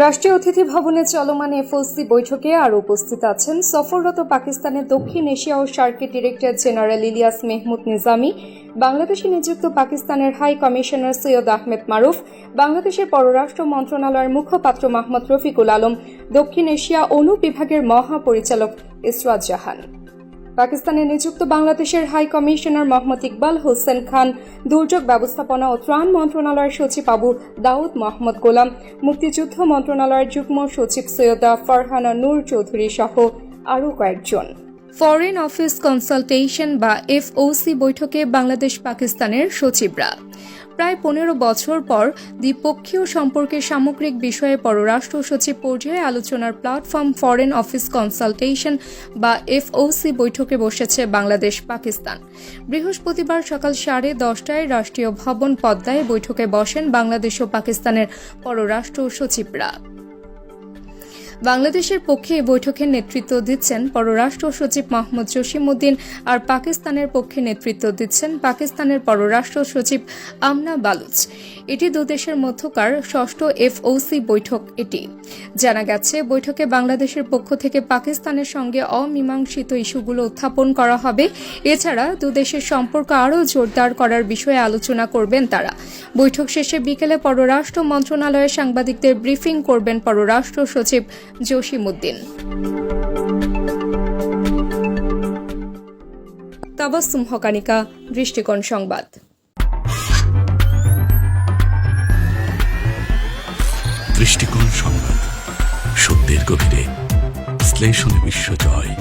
রাষ্ট্রীয় অতিথি ভবনে চলমান এফওসি বৈঠকে আরও উপস্থিত আছেন সফররত পাকিস্তানের দক্ষিণ এশিয়া ও সার্কের ডিরেক্টর জেনারেল ইলিয়াস মেহমুদ নিজামী, বাংলাদেশে নিযুক্ত পাকিস্তানের হাই কমিশনার সৈয়দ আহমেদ মারুফ, বাংলাদেশের পররাষ্ট্র মন্ত্রণালয়ের মুখপাত্র মোহাম্মদ রফিকুল আলম, দক্ষিণ এশিয়া অনু বিভাগের মহাপরিচালক ইসরাত জাহান। পাকিস্তানে নিযুক্ত বাংলাদেশের হাই কমিশনার মোহাম্মদ ইকবাল হোসেন খান, দুর্যোগ ব্যবস্থাপনা ও ত্রাণ মন্ত্রণালয়ের সচিব আবু দাউদ মোহাম্মদ গোলাম, মুক্তিযুদ্ধ মন্ত্রণালয়ের যুগ্ম সচিব সৈয়দা ফারহানা নূর চৌধুরী সহ আরও কয়েকজন। ফরেন অফিস কনসালটেশন বা এফওসি বৈঠকে বাংলাদেশ পাকিস্তানের সচিবরা প্রায় 15 বছর পর দ্বিপক্ষীয় সম্পর্কের সামগ্রিক বিষয়ে পররাষ্ট্র সচিব পর্যায়ে আলোচনার প্ল্যাটফর্ম ফরেন অফিস কনসালটেশন বা এফওসি বৈঠকে বসেছে বাংলাদেশ পাকিস্তান। বৃহস্পতিবার সকাল 10:30টায় রাষ্ট্রীয় ভবন পদ্মায় বৈঠকে বসেন বাংলাদেশ ও পাকিস্তানের পররাষ্ট্র সচিবরা। বাংলাদেশের পক্ষে এই বৈঠকে নেতৃত্ব দিচ্ছেন পররাষ্ট্র সচিব মোহাম্মদ জসিমউদ্দিন, আর পাকিস্তানের পক্ষে নেতৃত্ব দিচ্ছেন পাকিস্তানের পররাষ্ট্র সচিব আমনা বালুচ। এটি দুদেশের মধ্যকার ষষ্ঠ এফওসি বৈঠক। এটি জানা গেছে, বৈঠকে বাংলাদেশের পক্ষ থেকে পাকিস্তানের সঙ্গে অমীমাংসিত ইস্যুগুলো উত্থাপন করা হবে। এছাড়া দুদেশের সম্পর্ক আরও জোরদার করার বিষয়ে আলোচনা করবেন তারা। বৈঠক শেষে বিকেলে পররাষ্ট্র মন্ত্রণালয়ের সাংবাদিকদের ব্রিফিং করবেন পররাষ্ট্র সচিব জসিমউদ্দিন। তাবাসসুম হকানিকা, দৃষ্টিকোণ সংবাদ। দৃষ্টিকোণ সংবাদ, সত্যের গভীরে বিশ্লেষণে বিশ্বজয়।